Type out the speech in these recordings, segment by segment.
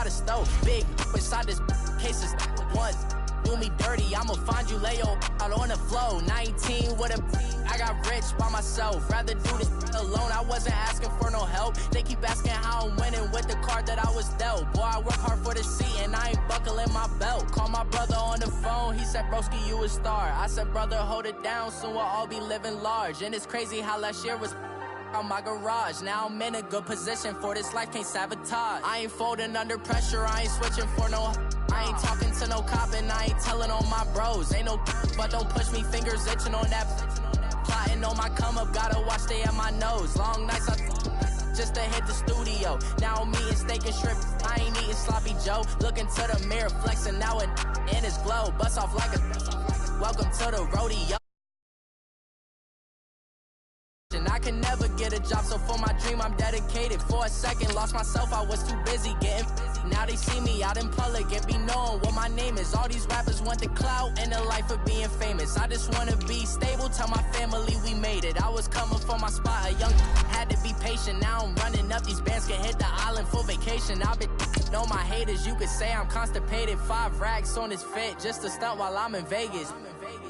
by the stove. Big inside this case is once. Do me dirty, I'ma find you, lay your out on the flow. 19 with a I got rich by myself. Rather do this alone, I wasn't asking for no help. They keep asking how I'm winning with the card that I was dealt. Boy, I work hard for the seat and I ain't buckling my belt. Call my brother on the phone, he said, broski, you a star. I said, brother, hold it down, soon we'll all be living large. And it's crazy how last year was on my garage. Now I'm in a good position for this life, can't sabotage. I ain't folding under pressure, I ain't switching for no. I ain't talking to no cop and I ain't telling on my bros. Ain't no but don't push me, fingers itching on that. Plotting on my come up, gotta watch stay at my nose. Long nights I just to hit the studio. Now I'm eating steak and shrimp, I ain't eating sloppy Joe. Looking to the mirror, flexing now and in his glow. Bust off like a welcome to the rodeo. I can never get a job, so for my dream I'm dedicated. For a second, lost myself, I was too busy getting busy. Now they see me out in public and be knowing what my name is. All these rappers want the clout and the life of being famous. I just wanna be stable, tell my family we made it. I was coming for my spot, a young had to be patient. Now I'm running up, these bands can hit the island for vacation. I've been know my haters, you could say I'm constipated. 5 racks on his fit, just to stunt while I'm in Vegas.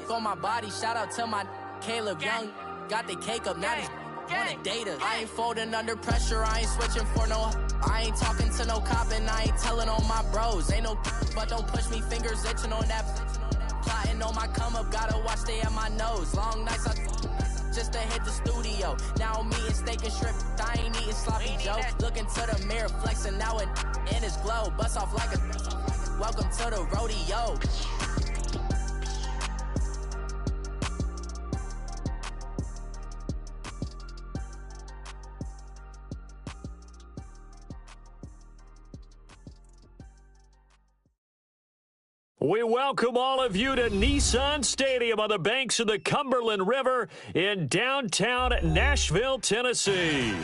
For my body, shout out to my Caleb Young. Got the cake up, now they want data. I ain't folding under pressure, I ain't switching for no. I ain't talking to no cop and I ain't telling on my bros. Ain't no but don't push me, fingers itching on that. Plotting on my come up, gotta watch stay at my nose. Long nights I just to hit the studio. Now I'm eating steak and shrimp, I ain't eating sloppy Joe. Looking to the mirror, flexing now and in his glow. Bust off like a welcome to the rodeo. We welcome all of you to Nissan Stadium on the banks of the Cumberland River in downtown Nashville, Tennessee.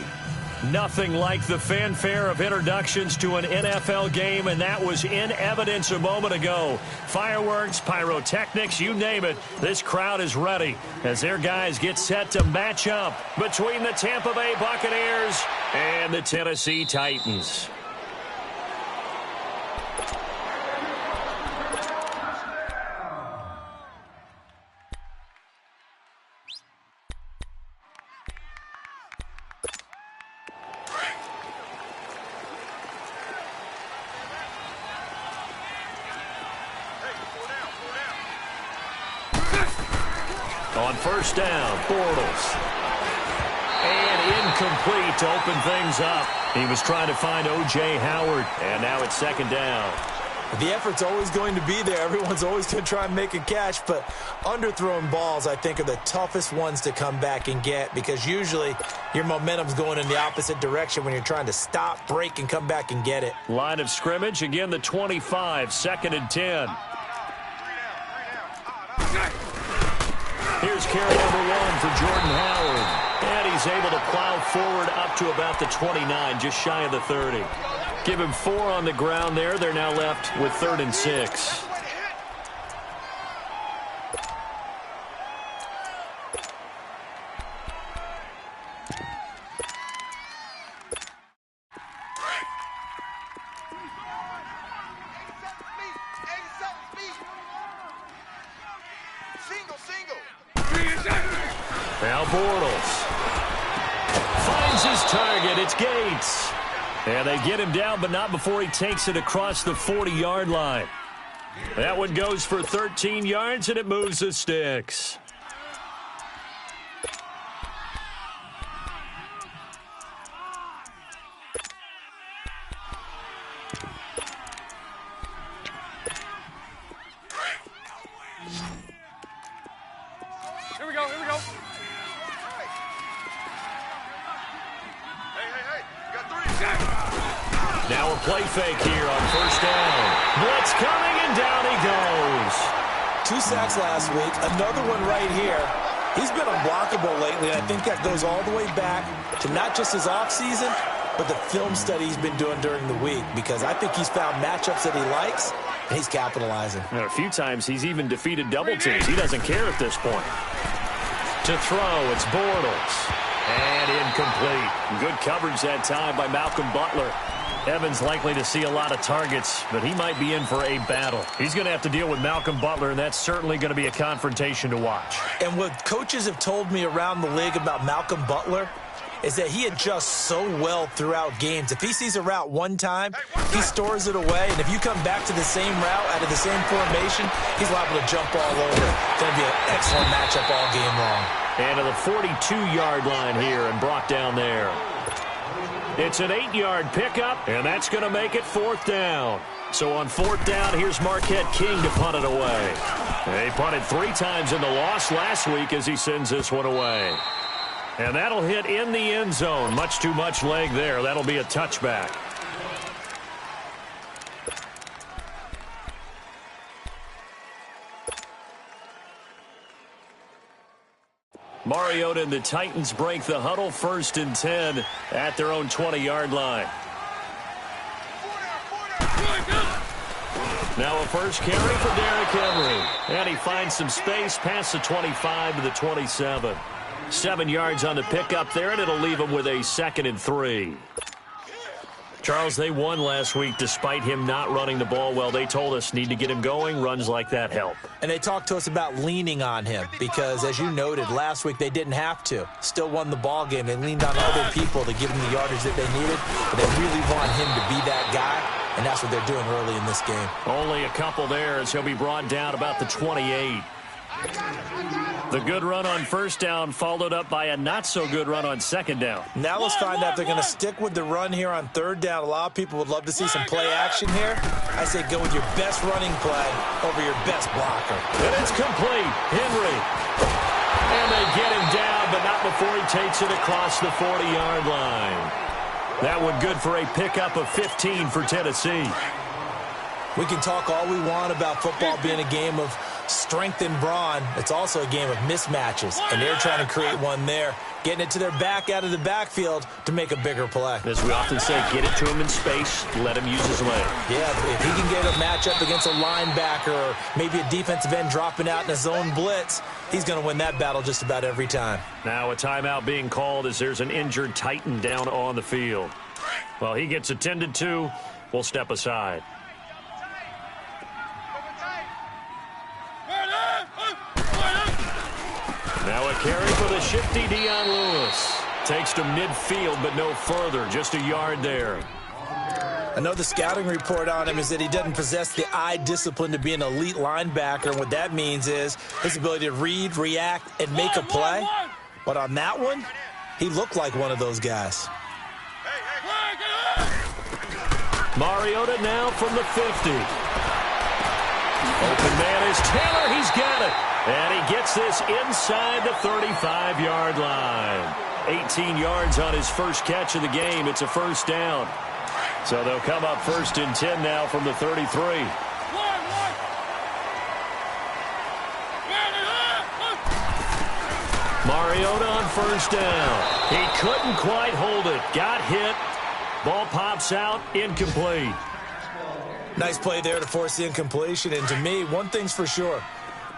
Nothing like the fanfare of introductions to an NFL game, and that was in evidence a moment ago. Fireworks, pyrotechnics, you name it. This crowd is ready as their guys get set to match up between the Tampa Bay Buccaneers and the Tennessee Titans. On first down, Bortles. And incomplete to open things up. He was trying to find O.J. Howard, and now it's second down. The effort's always going to be there. Everyone's always going to try and make a catch, but underthrown balls, I think, are the toughest ones to come back and get because usually your momentum's going in the opposite direction when you're trying to stop, break, and come back and get it. Line of scrimmage, again the 25, second and 10. Here's carry number 1 for Jordan Howard. And he's able to plow forward up to about the 29, just shy of the 30. Give him 4 on the ground there. They're now left with 3rd and 6. Now Bortles finds his target. It's Gates. And they get him down, but not before he takes it across the 40-yard line. That one goes for 13 yards, and it moves the sticks. Here we go. Now a play fake here on first down. Blitz coming, and down he goes. 2 sacks last week, another one right here. He's been unblockable lately, and I think that goes all the way back to not just his offseason, but the film study he's been doing during the week, because I think he's found matchups that he likes, and he's capitalizing. And a few times he's even defeated double teams. He doesn't care at this point. To throw, it's Bortles. And incomplete. Good coverage that time by Malcolm Butler. Evans likely to see a lot of targets, but he might be in for a battle. He's going to have to deal with Malcolm Butler, and that's certainly going to be a confrontation to watch. And what coaches have told me around the league about Malcolm Butler is that he adjusts so well throughout games. If he sees a route one time, he stores it away, and if you come back to the same route out of the same formation, he's liable to jump all over. It's going to be an excellent matchup all game long. And to the 42-yard line here and brought down there. It's an 8-yard pickup, and that's going to make it 4th down. So on 4th down, here's Marquette King to punt it away. He punted 3 times in the loss last week as he sends this one away. And that'll hit in the end zone. Much too much leg there. That'll be a touchback. Mariota and the Titans break the huddle, 1st and 10 at their own 20-yard line. Now a first carry for Derrick Henry. And he finds some space past the 25 to the 27. 7 yards on the pickup there, and it'll leave him with a 2nd and 3. Charles, they won last week despite him not running the ball well. They told us need to get him going. Runs like that help. And they talked to us about leaning on him because, as you noted, last week they didn't have to. Still won the ball game. They leaned on other people to give him the yardage that they needed, but they really want him to be that guy, and that's what they're doing early in this game. Only a couple there as he'll be brought down about the 28. The good run on 1st down followed up by a not-so-good run on 2nd down. Now let's find out if they're going to stick with the run here on 3rd down. A lot of people would love to see some play action here. I say go with your best running play over your best blocker. And it's complete. Henry. And they get him down, but not before he takes it across the 40-yard line. That one good for a pickup of 15 for Tennessee. We can talk all we want about football being a game of strength and brawn. It's also a game of mismatches, and they're trying to create one there, getting it to their back out of the backfield to make a bigger play. As we often say, get it to him in space, let him use his leg. Yeah, if he can get a matchup against a linebacker or maybe a defensive end dropping out in a zone blitz, he's going to win that battle just about every time. Now a timeout being called as there's an injured Titan down on the field. Well, he gets attended to. We'll step aside. Now a carry for the shifty Dion Lewis. Takes to midfield, but no further. Just a yard there. I know the scouting report on him is that he doesn't possess the eye discipline to be an elite linebacker. And what that means is his ability to read, react, and make a play. But on that one, he looked like one of those guys. Mariota now from the 50. Open man is Taylor. He's got it. And he gets this inside the 35-yard line. 18 yards on his first catch of the game. It's a 1st down. So they'll come up 1st and 10 now from the 33. Mariota on 1st down. He couldn't quite hold it. Got hit. Ball pops out. Incomplete. Nice play there to force the incompletion. And to me, one thing's for sure.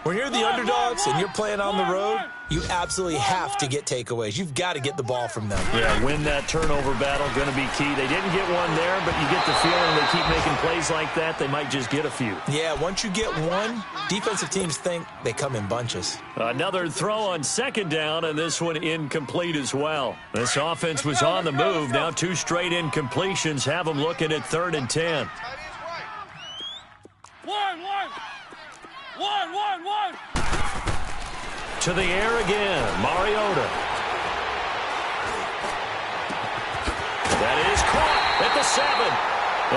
When you're the underdogs and you're playing on the road, you absolutely have to get takeaways. You've got to get the ball from them. Yeah, win that turnover battle, going to be key. They didn't get one there, but you get the feeling they keep making plays like that, they might just get a few. Yeah, once you get one, defensive teams think they come in bunches. Another throw on 2nd down, and this one incomplete as well. This offense was on the move. Now 2 straight incompletions have them looking at 3rd and 10. One. To the air again, Mariota. That is caught at the 7.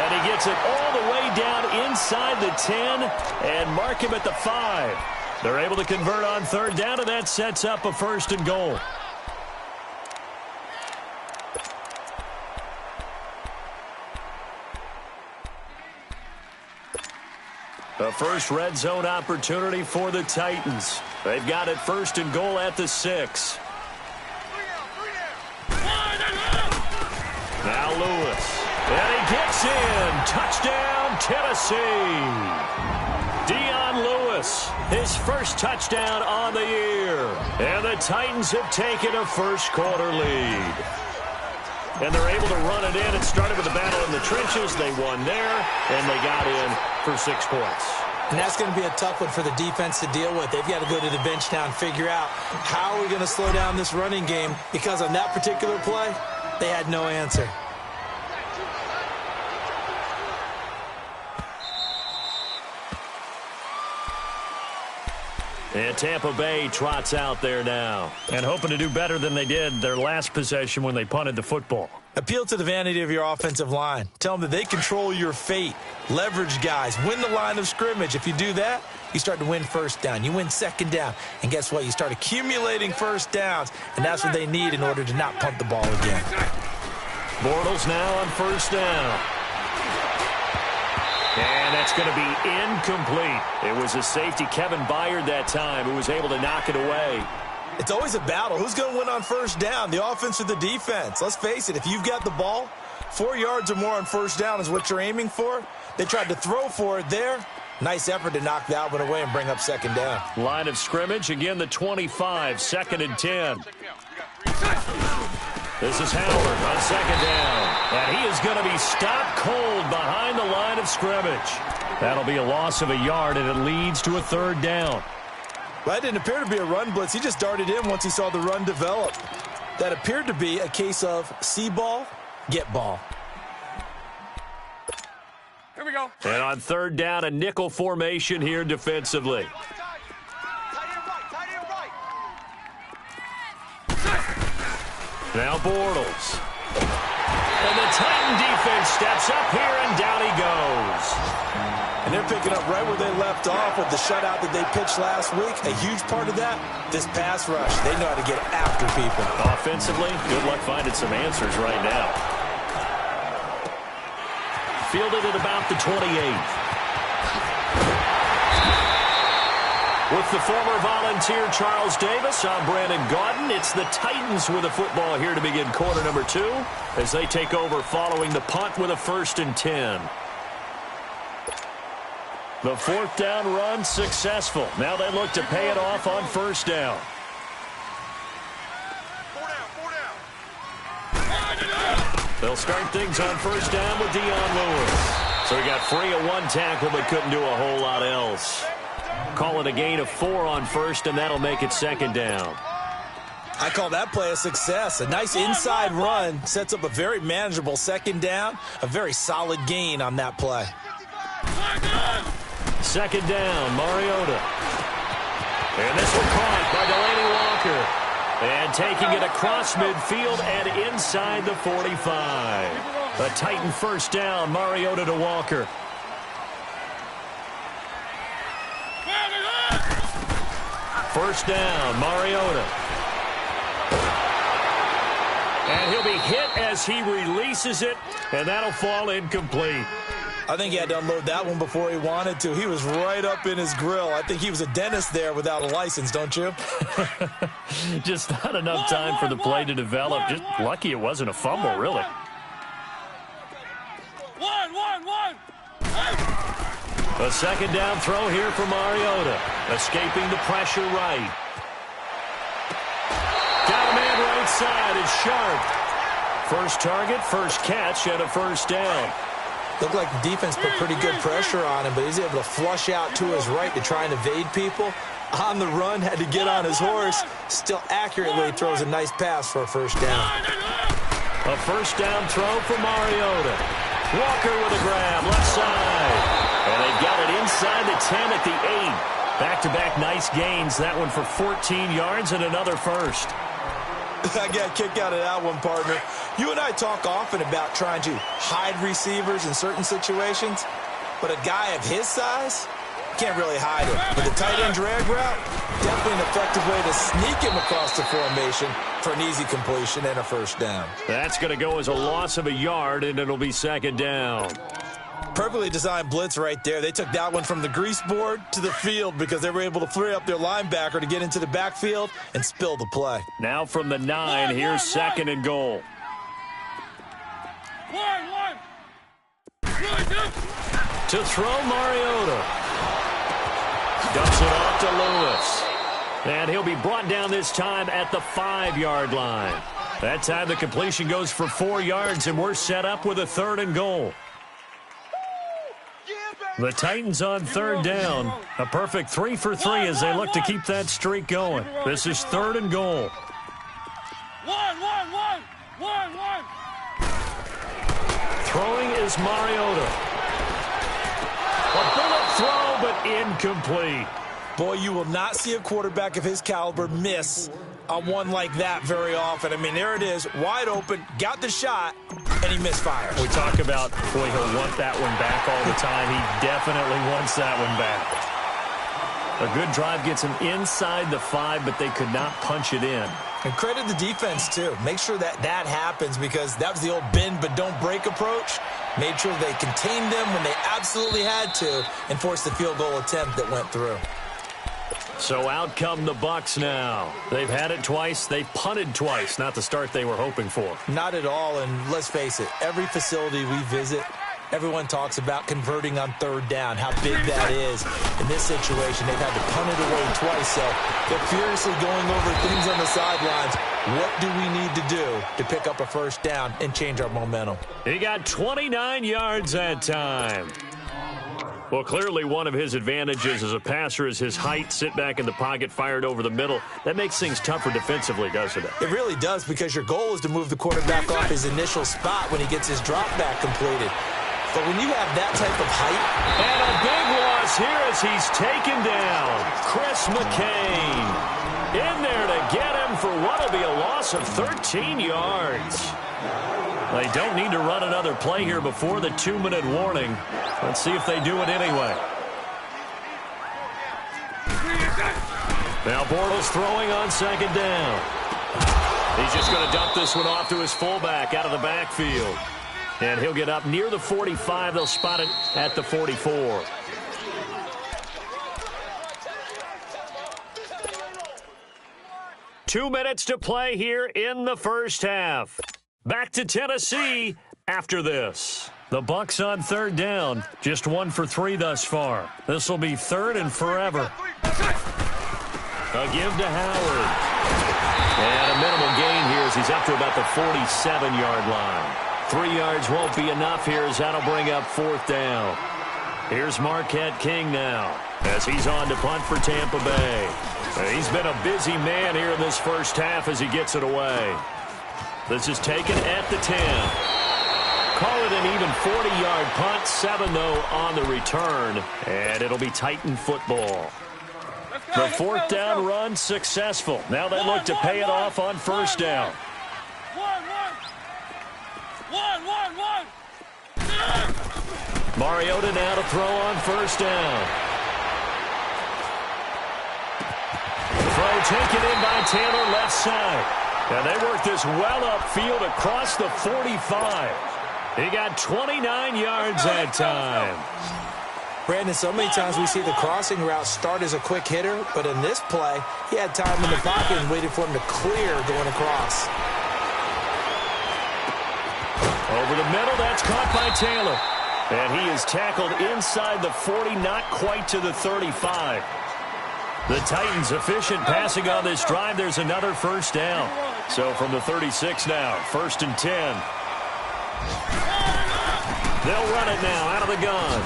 And he gets it all the way down inside the 10 and mark him at the 5. They're able to convert on 3rd down, and that sets up a 1st and goal. A first red zone opportunity for the Titans. They've got it 1st and goal at the 6. Now Lewis. And he gets in. Touchdown, Tennessee. Dion Lewis, his first touchdown on the year. And the Titans have taken a first quarter lead. and they're able to run it in. It started with a battle in the trenches. They won there, and they got in for 6 points. And that's going to be a tough one for the defense to deal with. They've got to go to the bench now and figure out how are we going to slow down this running game, because on that particular play, they had no answer. And Tampa Bay trots out there now and hoping to do better than they did their last possession when they punted the football. Appeal to the vanity of your offensive line. Tell them that they control your fate. Leverage guys. Win the line of scrimmage. If you do that, you start to win first down. You win second down. And guess what? You start accumulating first downs. And that's what they need in order to not punt the ball again. Bortles now on first down. And that's going to be incomplete. It was a safety, Kevin Byard, that time, who was able to knock it away. It's always a battle. Who's going to win on first down, the offense or the defense? Let's face it, if you've got the ball, 4 yards or more on first down is what you're aiming for. They tried to throw for it there. Nice effort to knock that one away and bring up second down. Line of scrimmage, again the 25, 2nd and 10. This is Howard on second down. And he is going to be stopped cold behind the line of scrimmage. That'll be a loss of a yard, and it leads to a 3rd down. Well, that didn't appear to be a run blitz. He just darted in once he saw the run develop. That appeared to be a case of see ball, get ball. Here we go. And on 3rd down, a nickel formation here defensively. Now Bortles. And the Titan defense steps up here, and down he goes. And they're picking up right where they left off with the shutout that they pitched last week. A huge part of that, this pass rush. They know how to get after people. Offensively, good luck finding some answers right now. Fielded at about the 28th. With the former Volunteer Charles Davis, I'm Brandon Gaudin. It's the Titans with the football here to begin quarter number 2 as they take over following the punt with a 1st and 10. The 4th down run successful. Now they look to pay it off on 1st down. They'll start things on 1st down with Dion Lewis. So he got free of 1 tackle but couldn't do a whole lot else. Call it a gain of 4 on 1st, and that'll make it 2nd down. I call that play a success. A nice inside run sets up a very manageable 2nd down. A very solid gain on that play. 2nd down, Mariota. And this one caught by Delaney Walker. And taking it across midfield and inside the 45. A Titan 1st down, Mariota to Walker. First down, Mariota. And he'll be hit as he releases it, and that'll fall incomplete. I think he had to unload that one before he wanted to. He was right up in his grill. I think he was a dentist there without a license, don't you? Just not enough time for the play to develop. Just lucky it wasn't a fumble, really. A 2nd down throw here for Mariota. Escaping the pressure right. Got a man right side. It's Sharp. First target, first catch, and a 1st down. Looked like the defense put pretty good pressure on him, but he's able to flush out to his right to try and evade people. On the run, had to get on his horse. Still accurately throws a nice pass for a 1st down. A 1st down throw for Mariota. Walker with a grab, left side. And they got it inside the 10 at the 8. Back-to-back nice gains. That one for 14 yards and another 1st. I got a kick out of that one, partner. You and I talk often about trying to hide receivers in certain situations, but a guy of his size can't really hide it. With a tight end drag route, definitely an effective way to sneak him across the formation for an easy completion and a 1st down. That's going to go as a loss of a yard, and it'll be 2nd down. Perfectly designed blitz right there. They took that one from the grease board to the field because they were able to free up their linebacker to get into the backfield and spill the play. Now from the 9, here's 2nd and goal. To throw, Mariota. Dumps it off to Lewis. And he'll be brought down this time at the 5-yard line. That time the completion goes for 4 yards, and we're set up with a 3rd and goal. The Titans on 3rd down. A perfect 3 for 3 as they look to keep that streak going. This is 3rd and goal. One. Throwing is Mariota. A bullet throw, but incomplete. Boy, you will not see a quarterback of his caliber miss on one like that very often. I mean, there it is, wide open, got the shot, and he misfires. We talk about, boy, he'll want that one back all the time. He definitely wants that one back. A good drive gets him inside the 5, but they could not punch it in. And credit the defense, too. Make sure that that happens because that was the old bend but don't break approach. Made sure they contained them when they absolutely had to and forced the field goal attempt that went through. So out come the Bucs now. They've had it twice. They've punted twice. Not the start they were hoping for. Not at all, and let's face it, every facility we visit, everyone talks about converting on 3rd down, how big that is. In this situation, they've had to punt it away twice, so they're furiously going over things on the sidelines. What do we need to do to pick up a 1st down and change our momentum? He got 29 yards that time. Well, clearly one of his advantages as a passer is his height. Sit back in the pocket, fired over the middle. That makes things tougher defensively, doesn't it? It really does because your goal is to move the quarterback off his initial spot when he gets his drop back completed. But when you have that type of height... And a big loss here as he's taken down. Chris McCain in there to get him for what will be a loss of 13 yards. They don't need to run another play here before the 2-minute warning. Let's see if they do it anyway. Now Bortles throwing on 2nd down. He's just going to dump this one off to his fullback out of the backfield. And he'll get up near the 45. They'll spot it at the 44. Two minutes to play here in the first half. Back to Tennessee after this. The Bucs on 3rd down. Just 1 for 3 thus far. This will be 3rd and forever. A give to Howard. And a minimal gain here as he's up to about the 47-yard line. 3 yards won't be enough here as that'll bring up 4th down. Here's Marquette King now as he's on to punt for Tampa Bay. He's been a busy man here in this first half as he gets it away. This is taken at the 10. Call it an even 40-yard punt, 7 though on the return, and it'll be Titan football. The 4th down run successful. Now they look to pay it off on 1st down. One. Mariota now to throw on 1st down. Throw taken in by Taylor left side. And they work this well upfield across the 45. He got 29 yards that time. Brandon, so many times we see the crossing route start as a quick hitter, but in this play, he had time in the pocket and waited for him to clear going across. Over the middle, that's caught by Taylor. And he is tackled inside the 40, not quite to the 35. The Titans efficient passing on this drive. There's another 1st down. So from the 36 now, 1st and 10. They'll run it now out of the gun.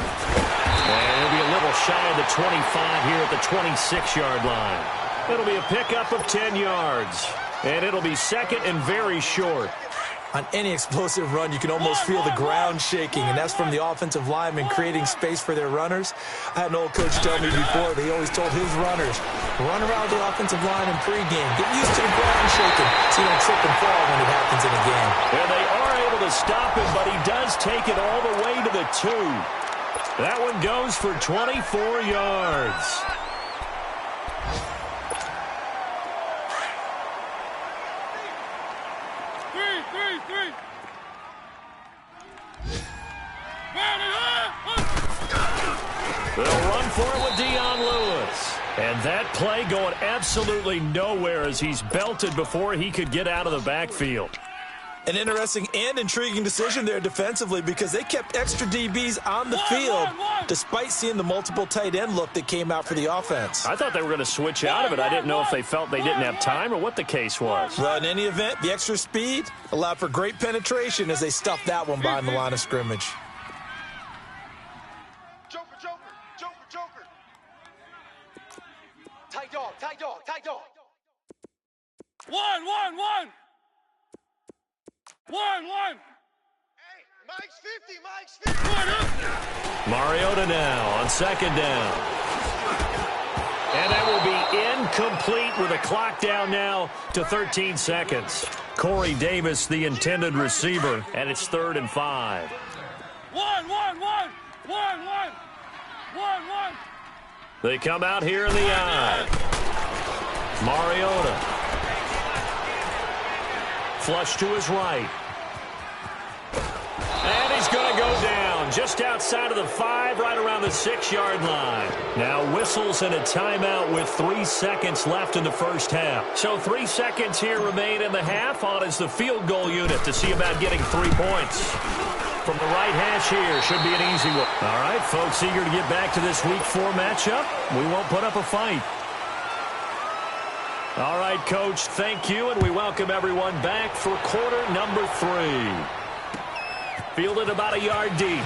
And it'll be a little shy of the 25 here at the 26-yard line. It'll be a pickup of 10 yards. And it'll be 2nd and very short. On any explosive run, you can almost feel the ground shaking, and that's from the offensive linemen creating space for their runners. I had an old coach tell me before that he always told his runners, run around the offensive line in pregame. Get used to the ground shaking so you don't trip and fall when it happens in a game. And they are able to stop him, but he does take it all the way to the 2. That one goes for 24 yards. Three. They'll run for it with Dion Lewis. And that play going absolutely nowhere as he's belted before he could get out of the backfield. An interesting and intriguing decision there defensively because they kept extra DBs on the field despite seeing the multiple tight end look that came out for the offense. I thought they were going to switch out of it. I didn't know if they felt they didn't have time or what the case was. Well, in any event, the extra speed allowed for great penetration as they stuffed that one behind the line of scrimmage. Joker, Joker, Joker, Joker. Tight dog, tight dog, tight dog. One. Hey, Mike's 50, Mariota now on second down. And that will be incomplete with a clock down now to 13 seconds. Corey Davis, the intended receiver, and it's 3rd and 5. One. They come out here in the eye. Mariota. Flush to his right. And he's going to go down just outside of the 5, right around the 6-yard line. Now whistles and a timeout with 3 seconds left in the first half. So 3 seconds here remain in the half. On is the field goal unit to see about getting 3 points. From the right hash here, should be an easy one. All right, folks, eager to get back to this Week 4 matchup. We won't put up a fight. All right, Coach, thank you, and we welcome everyone back for quarter number 3. Fielded about a yard deep.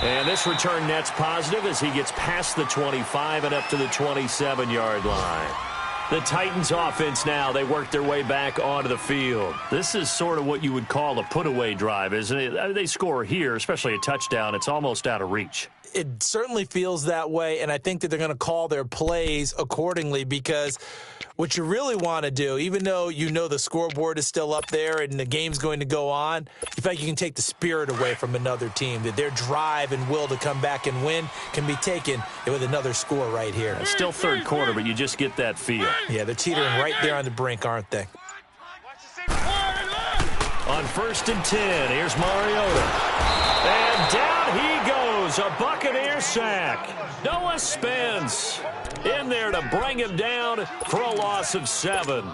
And this return net's positive as he gets past the 25 and up to the 27-yard line. The Titans offense now, they work their way back onto the field. This is sort of what you would call a put-away drive, isn't it? They score here, especially a touchdown. It's almost out of reach. It certainly feels that way, and I think that they're going to call their plays accordingly because what you really want to do, even though you know the scoreboard is still up there and the game's going to go on, you feel like you can take the spirit away from another team, that their drive and will to come back and win can be taken with another score right here. It's still third quarter, but you just get that feel. Yeah, they're teetering right there on the brink, aren't they? On 1st and 10, here's Mariota. And down he goes, a Buccaneer sack. Noah Spence in there to bring him down for a loss of 7.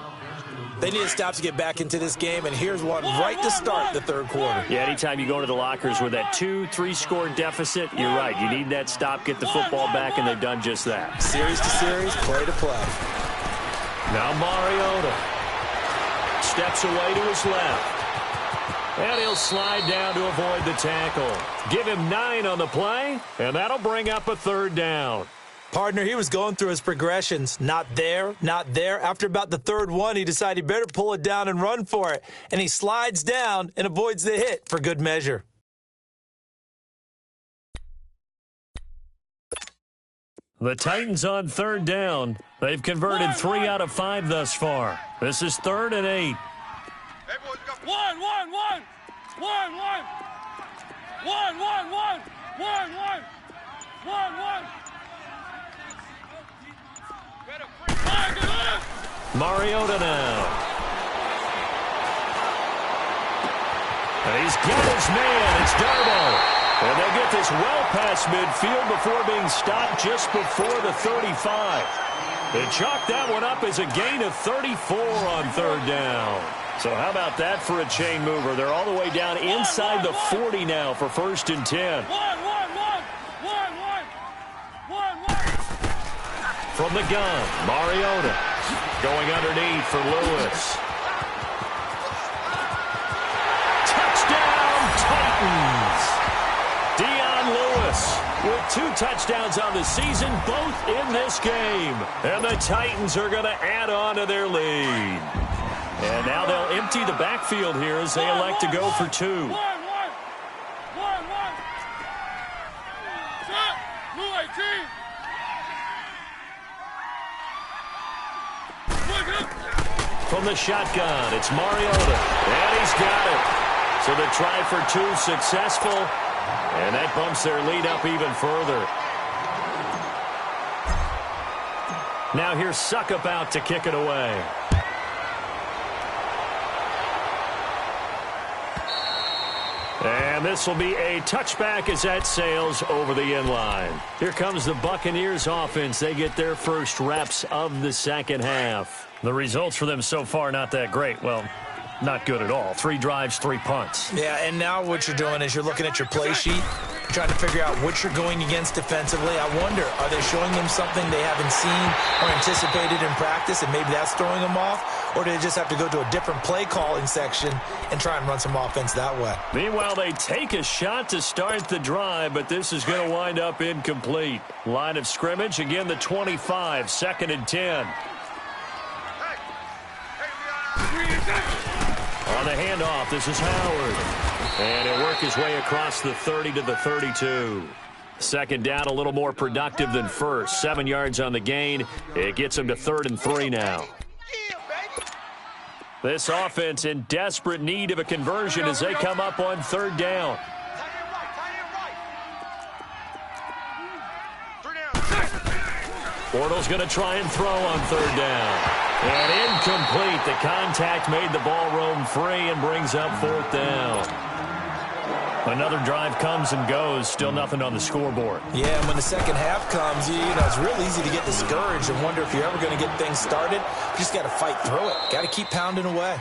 They need a stop to get back into this game, and here's one right to start the third quarter. Yeah, anytime you go to the lockers with that 2-3 score deficit, you're right. You need that stop, get the football back, and they've done just that. Series to series, play to play. Now Mariota steps away to his left. And he'll slide down to avoid the tackle. Give him 9 on the play, and that'll bring up a 3rd down. Partner, he was going through his progressions. Not there, not there. After about the 3rd one, he decided he better pull it down and run for it. And he slides down and avoids the hit for good measure. The Titans on 3rd down. They've converted 3 out of 5 thus far. This is 3rd and 8. One. Mariota now. And he's got his man. It's Darbo. And they'll get this well past midfield before being stopped just before the 35. They chalk that one up as a gain of 34 on 3rd down. So how about that for a chain mover? They're all the way down inside the 40 now for 1st and 10. From the gun, Mariota going underneath for Lewis. Touchdown, Titans! Dion Lewis with 2 touchdowns on the season, both in this game. And the Titans are going to add on to their lead. And now they'll empty the backfield here as they elect to go for 2. From the shotgun, it's Mariota. And he's got it. So the try for 2 successful. And that bumps their lead up even further. Now here's Suckup out to kick it away. And this will be a touchback as that sails over the end line. Here comes the Buccaneers offense. They get their first reps of the second half. The results for them so far not that great. Well, not good at all. 3 drives, 3 punts. Yeah, and now what you're doing is you're looking at your play sheet, trying to figure out what you're going against defensively. I wonder, are they showing them something they haven't seen or anticipated in practice, and maybe that's throwing them off? Or do they just have to go to a different play calling section and try and run some offense that way? Meanwhile, they take a shot to start the drive, but this is going to wind up incomplete. Line of scrimmage, again the 25, 2nd and 10. On the handoff, this is Howard. And he'll work his way across the 30 to the 32. Second down, a little more productive than first. 7 yards on the gain. It gets him to 3rd and 3 now. This offense in desperate need of a conversion as they come up on 3rd down. Bortles going to try and throw on 3rd down. And incomplete. The contact made the ball roam free and brings up 4th down. Another drive comes and goes. Still nothing on the scoreboard. Yeah, and when the second half comes, you know, it's real easy to get discouraged and wonder if you're ever going to get things started. You just got to fight through it. Got to keep pounding away.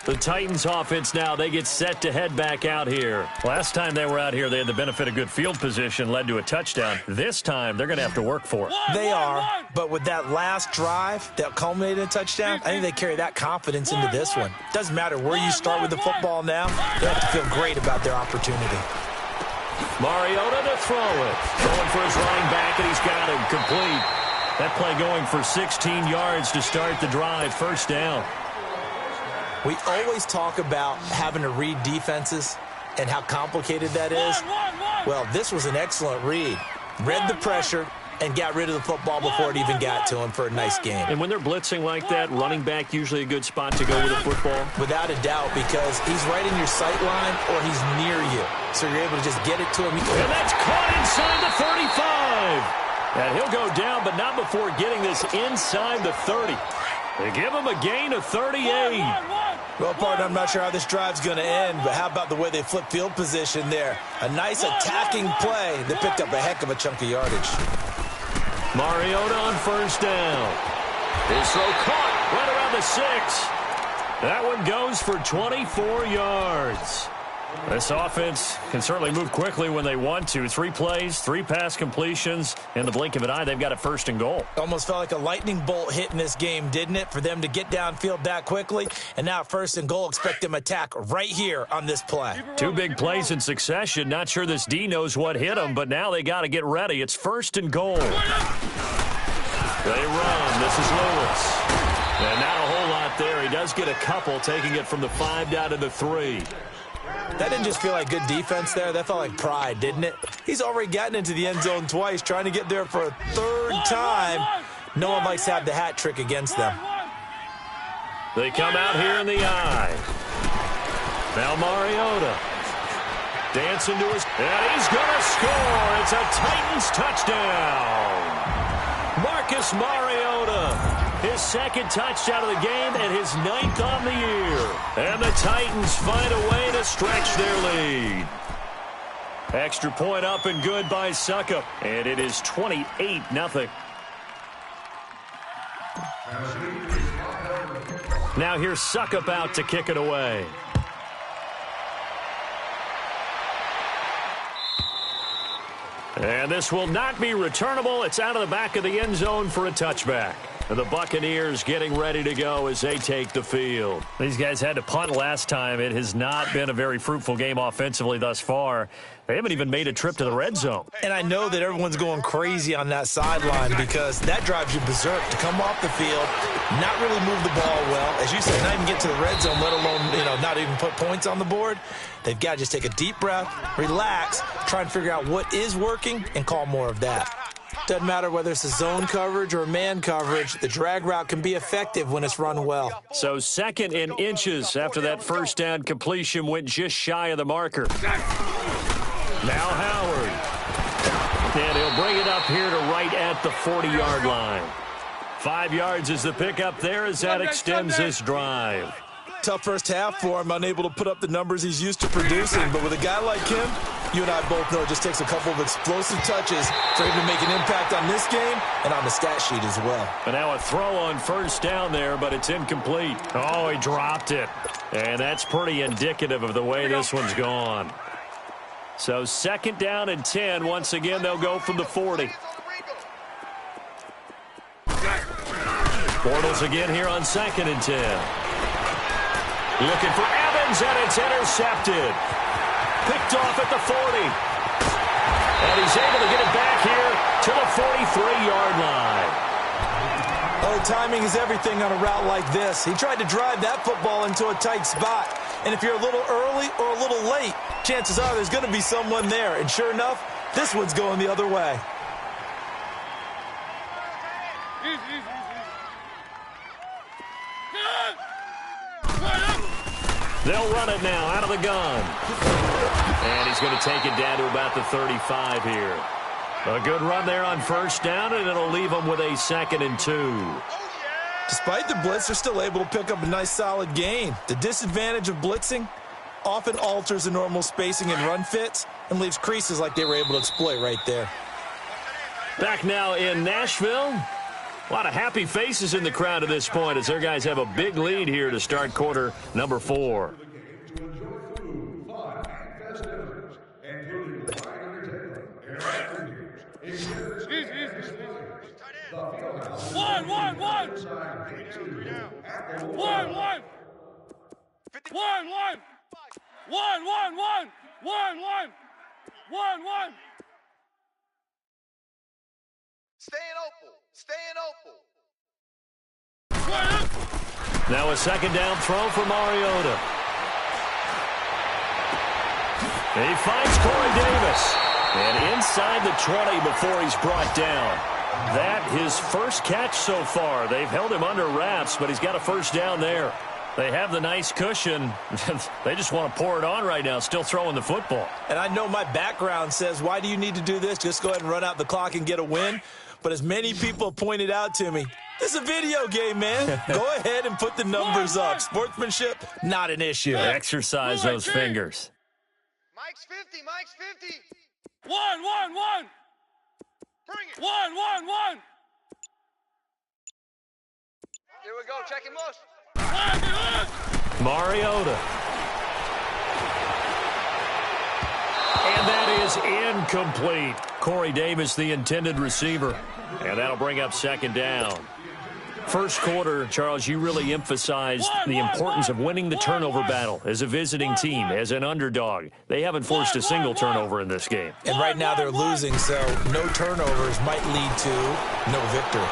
The Titans offense now, they get set to head back out here. Last time they were out here, they had the benefit of good field position, led to a touchdown. This time, they're going to have to work for it. They are, but with that last drive that culminated in a touchdown, I think they carry that confidence into this one. Doesn't matter where you start with the football now, they have to feel great about their opportunity. Mariota to throw it. Going for his running back, and he's got him complete. That play going for 16 yards to start the drive. 1st down. We always talk about having to read defenses and how complicated that is. Well, this was an excellent read. Read the pressure and got rid of the football before it even got to him for a nice game. And when they're blitzing like that, running back usually a good spot to go with the football? Without a doubt, because he's right in your sight line or he's near you. So you're able to just get it to him. And that's caught inside the 35. And he'll go down, but not before getting this inside the 30. They give him a gain of 38. Well, partner, I'm not sure how this drive's going to end, but how about the way they flip field position there? A nice attacking play that picked up a heck of a chunk of yardage. Mariota on 1st down. His throw caught right around the 6. That one goes for 24 yards. This offense can certainly move quickly when they want to. 3 plays, 3 pass completions. In the blink of an eye, they've got a 1st and goal. Almost felt like a lightning bolt hit in this game, didn't it? For them to get downfield that quickly. And now 1st and goal, expect them to attack right here on this play. 2 big plays in succession. Not sure this D knows what hit them, but now they got to get ready. It's 1st and goal. They run. This is Lewis. And not a whole lot there. He does get a couple, taking it from the 5 down to the 3. That didn't just feel like good defense there. That felt like pride, didn't it? He's already gotten into the end zone twice, trying to get there for a 3rd time. No one likes to have the hat trick against them. They come out here in the eye. Now Mariota. Dancing to his... And he's going to score. It's a Titans touchdown. Marcus Mariota. His 2nd touchdown of the game and his 9th on the year. And the Titans find a way to stretch their lead. Extra point up and good by Suckup. And it is 28-0. Now here's Suckup out to kick it away. And this will not be returnable. It's out of the back of the end zone for a touchback. And the Buccaneers getting ready to go as they take the field. These guys had to punt last time. It has not been a very fruitful game offensively thus far. They haven't even made a trip to the red zone. And I know that everyone's going crazy on that sideline because that drives you berserk to come off the field, not really move the ball well. As you said, not even get to the red zone, let alone, not even put points on the board. They've got to just take a deep breath, relax, try and figure out what is working, and call more of that. Doesn't matter whether it's a zone coverage or man coverage, the drag route can be effective when it's run well. So 2nd and inches after that 1st down completion went just shy of the marker. Now Howard. And he'll bring it up here to right at the 40-yard line. 5 yards is the pickup there as that extends this drive. Tough first half for him, unable to put up the numbers he's used to producing. But with a guy like him, you and I both know it just takes a couple of explosive touches for him to make an impact on this game and on the stat sheet as well. And now a throw on first down there, but it's incomplete. Oh, he dropped it. And that's pretty indicative of the way this one's gone. So 2nd down and 10. Once again, they'll go from the 40. Bortles again here on 2nd and 10. Looking for Evans, and it's intercepted. Picked off at the 40. And he's able to get it back here to the 43-yard line. Oh, timing is everything on a route like this. He tried to drive that football into a tight spot. And if you're a little early or a little late, chances are there's going to be someone there. And sure enough, this one's going the other way. They'll run it now out of the gun. And he's going to take it down to about the 35 here. A good run there on first down, and it'll leave them with a 2nd and 2. Despite the blitz, they're still able to pick up a nice solid gain. The disadvantage of blitzing often alters the normal spacing and run fits and leaves creases like they were able to exploit right there. Back now in Nashville. A lot of happy faces in the crowd at this point as their guys have a big lead here to start quarter number 4. Staying open. Now a 2nd down throw for Mariota. He finds Corey Davis. And inside the 20 before he's brought down. That his first catch so far. They've held him under wraps, but he's got a first down there. They have the nice cushion. They just want to pour it on right now, still throwing the football. And I know my background says, why do you need to do this? Just go ahead and run out the clock and get a win. But as many people pointed out to me, this is a video game, man. Go ahead and put the numbers up. Sportsmanship, not an issue. Exercise those fingers. Mike's 50, Mike's 50. 1, 1, 1. Bring it. 1, 1, 1. Here we go, check him out. Mariota. And that is incomplete. Corey Davis, the intended receiver. And that'll bring up 2nd down. First quarter, Charles, you really emphasized the importance of winning the turnover battle as a visiting team, as an underdog. They haven't forced a single turnover in this game. And right now they're losing, so no turnovers might lead to no victory.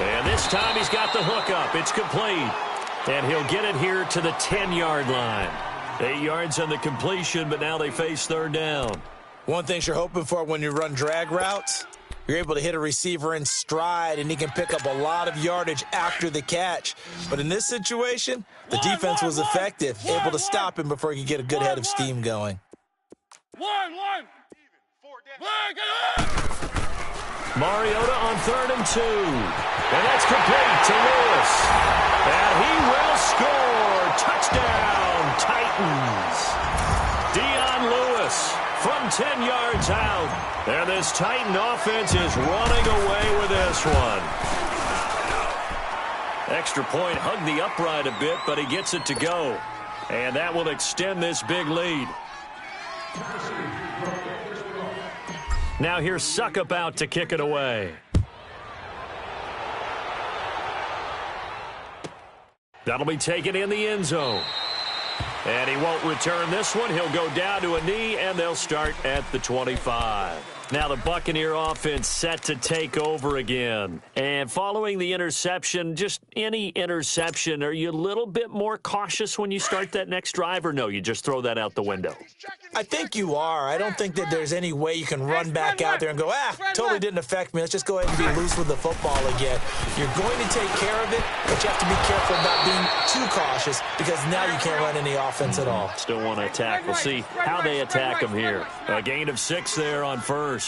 And this time he's got the hook up. It's complete. And he'll get it here to the 10-yard line. 8 yards on the completion, but now they face 3rd down. One thing you're hoping for when you run drag routes, you're able to hit a receiver in stride, and he can pick up a lot of yardage after the catch. But in this situation, the defense was effective, able to stop him before he could get a good head of steam going. 1, 1. Mariota on 3rd and 2. And that's complete to Lewis. And he will score. Touchdown, Titans. Dion Lewis from 10 yards out. And this Titan offense is running away with this one. Extra point hugged the upright a bit, but he gets it to go. And that will extend this big lead. Now here's Suckup out to kick it away. That'll be taken in the end zone. And he won't return this one. He'll go down to a knee, and they'll start at the 25. Now the Buccaneer offense set to take over again. And following the interception, just any interception, are you a little bit more cautious when you start that next drive, or no, you just throw that out the window? I think you are. I don't think that there's any way you can run back out there and go, totally didn't affect me. Let's just go ahead and be loose with the football again. You're going to take care of it, but you have to be careful about being too cautious because now you can't run any offense at all. Still want to attack. We'll see how they attack them here. A gain of 6 there on first.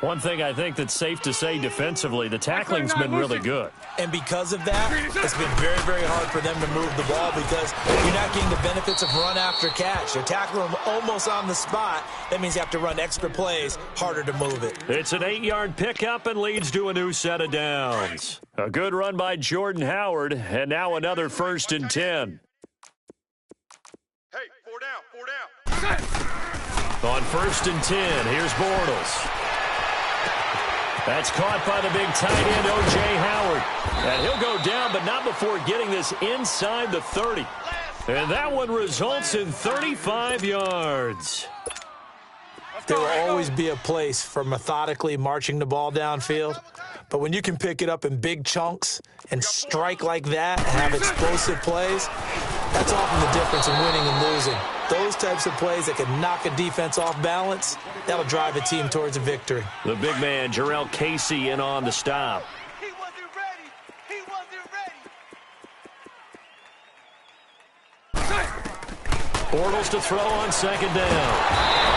One thing I think that's safe to say defensively, the tackling's been really good. And because of that, it's been very, very hard for them to move the ball because you're not getting the benefits of run after catch. They're tackling them almost on the spot. That means you have to run extra plays, harder to move it. It's an 8-yard pickup and leads to a new set of downs. A good run by Jordan Howard, and now another 1st and 10. Hey, 4 down, 4 down. On 1st and 10, here's Bortles. That's caught by the big tight end, O.J. Howard. And he'll go down, but not before getting this inside the 30. And that one results in 35 yards. There will always be a place for methodically marching the ball downfield. But when you can pick it up in big chunks and strike like that and have explosive plays, that's often the difference in winning and losing. Those types of plays that can knock a defense off balance, that'll drive a team towards a victory. The big man, Jarrell Casey, in on the stop. He wasn't ready. He wasn't ready. Bortles to throw on 2nd down.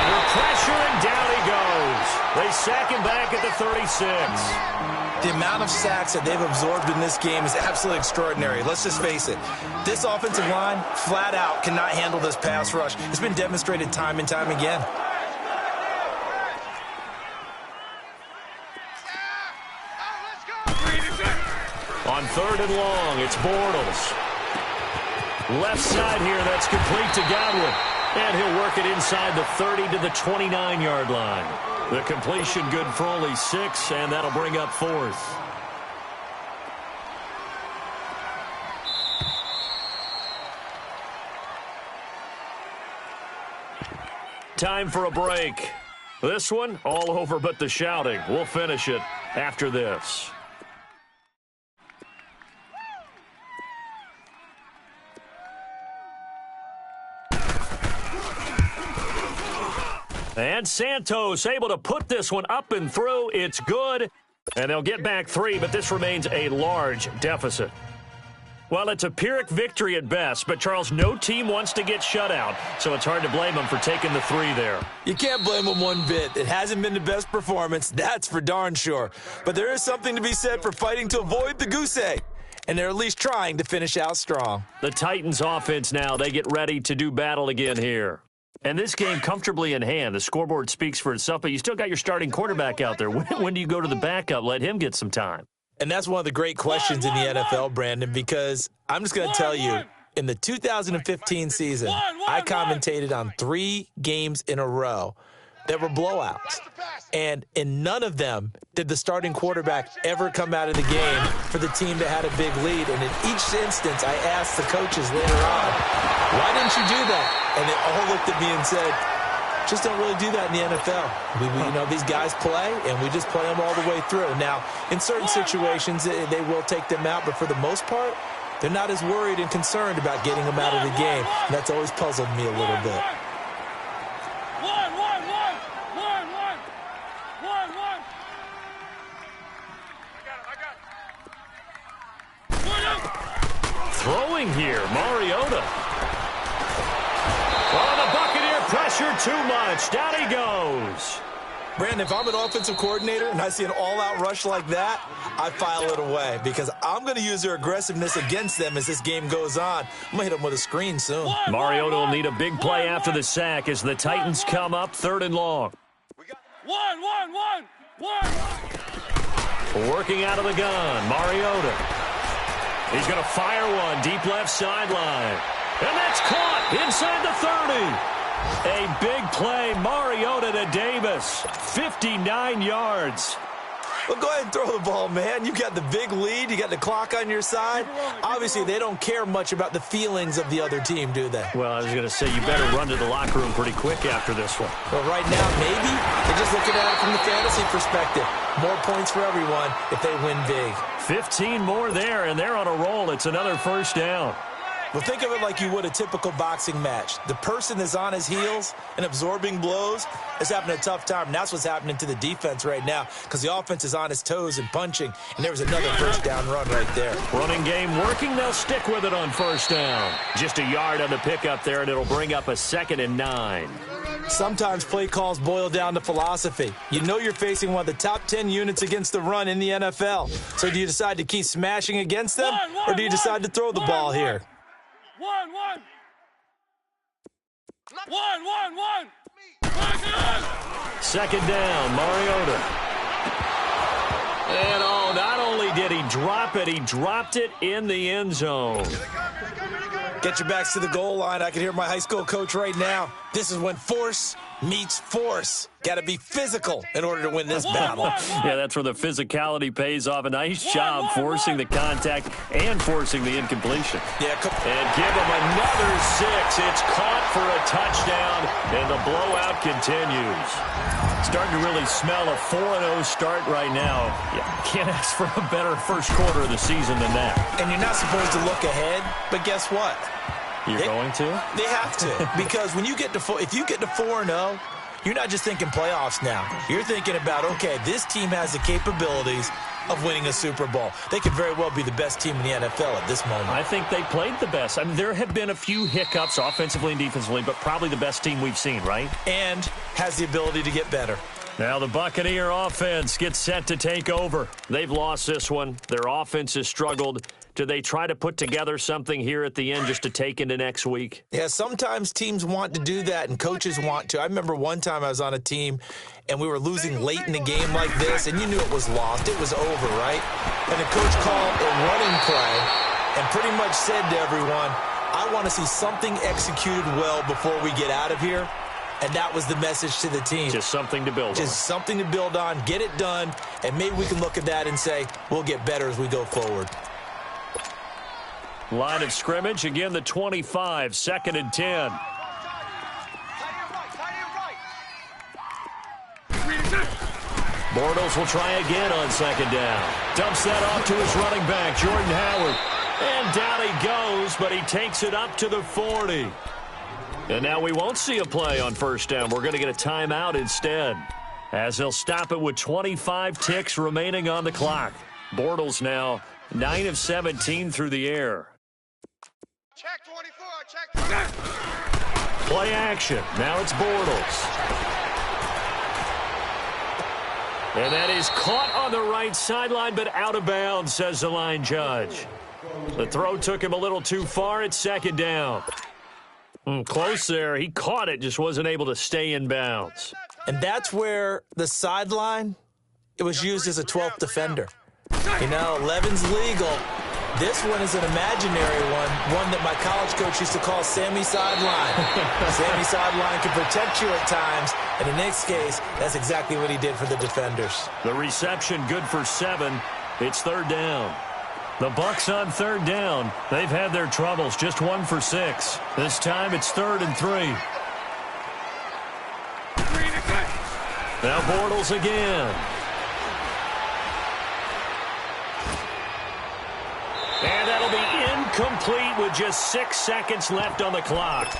Under pressure, and down he goes. They sack him back at the 36. The amount of sacks that they've absorbed in this game is absolutely extraordinary. Let's just face it. This offensive line, flat out, cannot handle this pass rush. It's been demonstrated time and time again. On 3rd and long, it's Bortles. Left side here, that's complete to Godwin. And he'll work it inside the 30 to the 29-yard line. The completion good for only 6, and that'll bring up 4th. Time for a break. This one, all over but the shouting. We'll finish it after this. And Santos able to put this one up and through. It's good. And they'll get back 3, but this remains a large deficit. Well, it's a Pyrrhic victory at best, but, Charles, no team wants to get shut out, so it's hard to blame them for taking the 3 there. You can't blame them one bit. It hasn't been the best performance, that's for darn sure. But there is something to be said for fighting to avoid the goose egg. And they're at least trying to finish out strong. The Titans offense now, they get ready to do battle again here. And this game comfortably in hand. The scoreboard speaks for itself, but you still got your starting quarterback out there. When do you go to the backup? Let him get some time. And that's one of the great questions in the NFL, Brandon, because I'm just going to tell you, in the 2015 season, I commentated on 3 games in a row that were blowouts. And in none of them did the starting quarterback ever come out of the game for the team that had a big lead. And in each instance, I asked the coaches later on, why didn't you do that? And they all looked at me and said, just don't really do that in the NFL. You know, these guys play, and we just play them all the way through. Now, in certain situations, they will take them out, but for the most part, they're not as worried and concerned about getting them out of the game. And that's always puzzled me a little bit. Throwing here, Mariota. Oh, the Buccaneer pressure too much. Down he goes. Brandon, if I'm an offensive coordinator and I see an all-out rush like that, I file it away because I'm going to use their aggressiveness against them as this game goes on. I'm going to hit them with a screen soon. Mariota will need a big play after the sack as the Titans come up 3rd and long. One. Working out of the gun, Mariota. He's going to fire one deep left sideline. And that's caught inside the 30. A big play, Mariota to Davis. 59 yards. Well, go ahead and throw the ball, man. You got the big lead. You got the clock on your side. Obviously, they don't care much about the feelings of the other team, do they? Well, I was going to say, you better run to the locker room pretty quick after this one. Well, right now, maybe they're just looking at it from the fantasy perspective. More points for everyone if they win big. 15 more there, and they're on a roll. It's another 1st down. Well, think of it like you would a typical boxing match. The person that's on his heels and absorbing blows is having a tough time. And that's what's happening to the defense right now because the offense is on his toes and punching, and there was another 1st down run right there. Running game working. They'll stick with it on 1st down. Just a yard on the pickup there, and it'll bring up a 2nd and 9. Sometimes play calls boil down to philosophy. You know you're facing one of the top 10 units against the run in the NFL. So do you decide to keep smashing against them, or do you decide to throw the ball here? One. Second down, Mariota. And not only did he drop it, he dropped it in the end zone. Get your backs to the goal line. I can hear my high school coach right now. This is when force meets force. Got to be physical in order to win this battle. Yeah, that's where the physicality pays off. A nice job forcing the contact and forcing the incompletion. Yeah, and give him another 6. It's caught for a touchdown, and the blowout continues. Starting to really smell a 4-0 start right now. Yeah, can't ask for a better first quarter of the season than that. And you're not supposed to look ahead, but guess what? You're going to? They have to, because when you get to if you get to 4-0, you're not just thinking playoffs now. You're thinking about, okay, this team has the capabilities of winning a Super Bowl. They could very well be the best team in the NFL at this moment. I think they played the best. I mean, there have been a few hiccups offensively and defensively, but probably the best team we've seen, right? And has the ability to get better. Now the Buccaneer offense gets set to take over. They've lost this one. Their offense has struggled. Do they try to put together something here at the end just to take into next week? Yeah, sometimes teams want to do that and coaches want to. I remember one time I was on a team and we were losing late in the game like this, and you knew it was lost. It was over, right? And the coach called a running play and pretty much said to everyone, I want to see something executed well before we get out of here. And that was the message to the team. Just something to build on. Just something to build on, get it done, and maybe we can look at that and say, we'll get better as we go forward. Line of scrimmage, again the 25, 2nd and 10. Bortles will try again on 2nd down. Dumps that off to his running back, Jordan Howard. And down he goes, but he takes it up to the 40. And now we won't see a play on 1st down. We're going to get a timeout instead, as they'll stop it with 25 ticks remaining on the clock. Bortles now 9 of 17 through the air. Check 24, check. Play action. Now it's Bortles. And that is caught on the right sideline, but out of bounds, says the line judge. The throw took him a little too far. It's 2nd down. Close there. He caught it, just wasn't able to stay in bounds. And that's where the sideline, it was used as a 12th defender. You know, 11's legal. This one is an imaginary one that my college coach used to call Sammy Sideline. Sammy Sideline can protect you at times, and in this case, that's exactly what he did for the defenders. The reception good for 7. It's 3rd down. The Bucs on 3rd down. They've had their troubles, just 1 for 6. This time it's 3rd and 3. Now Bortles again. And that'll be incomplete with just 6 seconds left on the clock.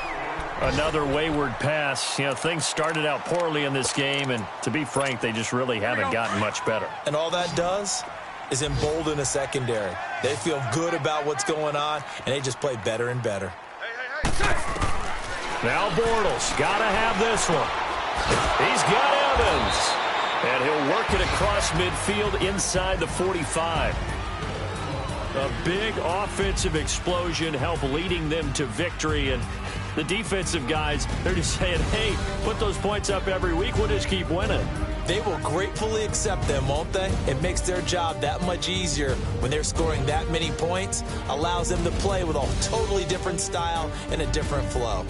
Another wayward pass. You know, things started out poorly in this game, and to be frank, they just really haven't gotten much better. And all that does is embolden a secondary. They feel good about what's going on, and they just play better and better. Now Bortles, gotta have this one. He's got Evans. And he'll work it across midfield inside the 45. A big offensive explosion helped leading them to victory. And the defensive guys, they're just saying, hey, put those points up every week. We'll just keep winning. They will gratefully accept them, won't they? It makes their job that much easier when they're scoring that many points. Allows them to play with a totally different style and a different flow.